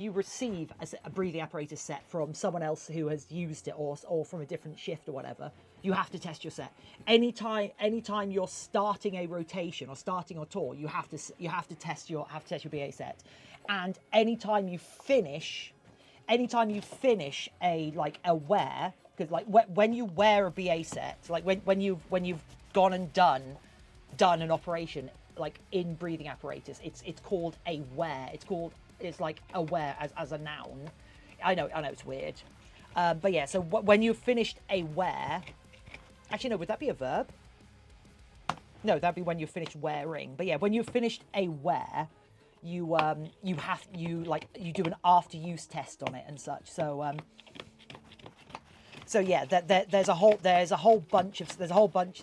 you receive a breathing apparatus set from someone else who has used it, or from a different shift or whatever, you have to test your set. Anytime you're starting a rotation or starting a tour, you have to test your BA set. And anytime you finish a wear, because like when you wear a BA set, like when you've gone and done an operation like in breathing apparatus, it's called a wear. It's like a wear as a noun. I know it's weird, but yeah. So when you've finished a wear, actually no, would that be a verb? No, that'd be when you've finished wearing. But yeah, when you've finished a wear, you do an after use test on it and such. So yeah, there's a whole bunch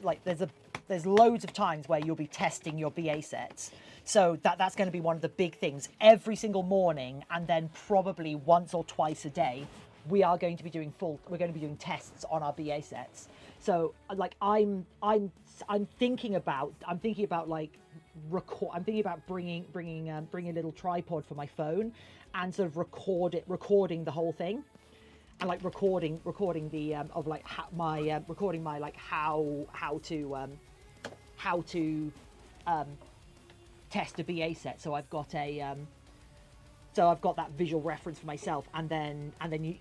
like there's loads of times where you'll be testing your BA sets. So that's going to be one of the big things every single morning, and then probably once or twice a day, we're going to be doing tests on our BA sets. So like I'm thinking about like I'm thinking about bringing a little tripod for my phone and sort of recording the whole thing, and like recording the of like recording my like how to test a BA set. So I've got that visual reference for myself, and then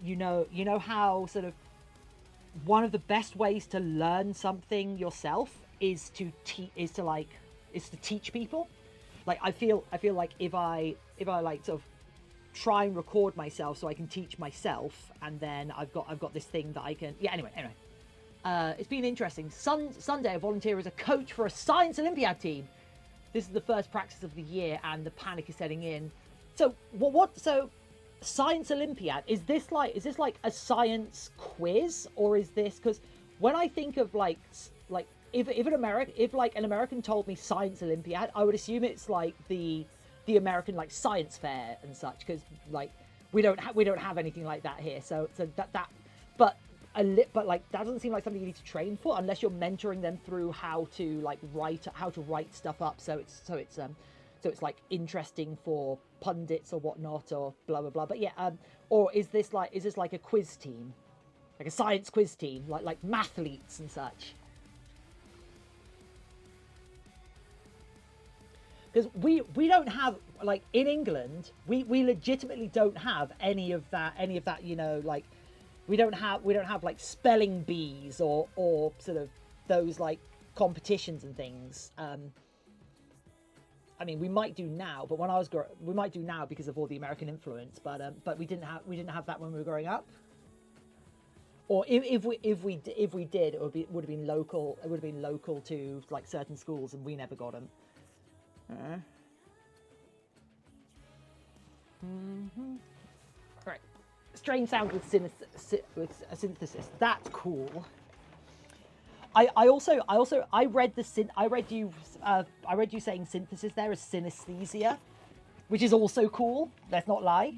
you know how sort of one of the best ways to learn something yourself is to teach people. Like I feel like if I like sort of try and record myself so I can teach myself, and then I've got this thing that I can, yeah, anyway. It's been interesting. Sunday I volunteer as a coach for a science Olympiad team. This is the first practice of the year and the panic is setting in. So so science Olympiad, is this like a science quiz, or is this, because when I think of like if an American told me science Olympiad, I would assume it's like the American like science fair and such, because like we don't have anything like that here. So that but like that doesn't seem like something you need to train for unless you're mentoring them through how to write stuff up. So it's like interesting for pundits or whatnot, or blah blah blah. But yeah, or is this like a quiz team, like a science quiz team, like mathletes and such? Because we don't have, like in England, we legitimately don't have any of that, like we don't have like spelling bees or sort of those like competitions and things. I mean, we might do now, but we might do now because of all the American influence. But we didn't have that when we were growing up. Or if we did, it would have been local. It would have been local to like certain schools, and we never got them. Right. Strange sounds with synthesis. That's cool. I read you saying synthesis there as synesthesia, which is also cool. Let's not lie.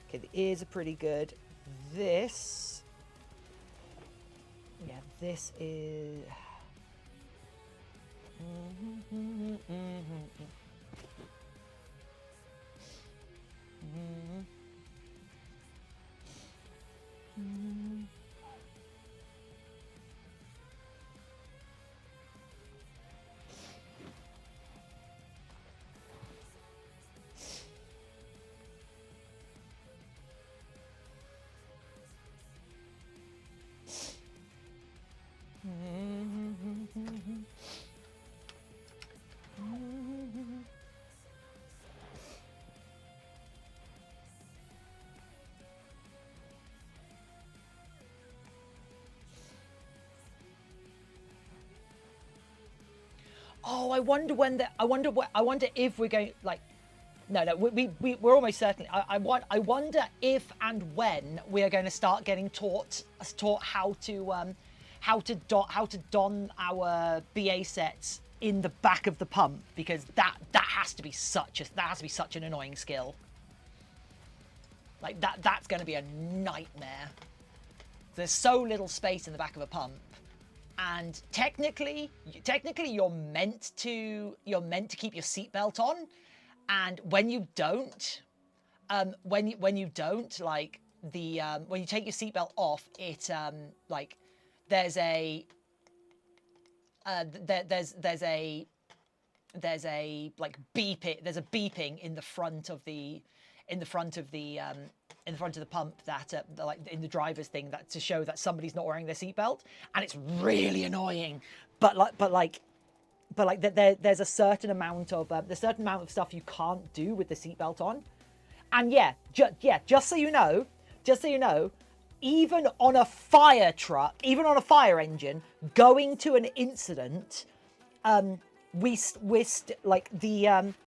Okay, the ears are pretty good. This, yeah, this is. Oh, I wonder if we're going like. No, we're almost certainly. I wonder if and when we are going to start getting taught how to don our BA sets in the back of the pump, because that has to be such an annoying skill. Like that's going to be a nightmare. There's so little space in the back of a pump, and technically you're meant to keep your seatbelt on, and when you don't, when you don't, like the when you take your seatbelt off, it like there's a there's a like beeping, there's a beeping in the front of the pump that like in the driver's thing, that to show that somebody's not wearing their seatbelt, and it's really annoying. There's a certain amount of stuff you can't do with the seatbelt on. And just so you know, even on a fire truck, even on a fire engine, going to an incident, like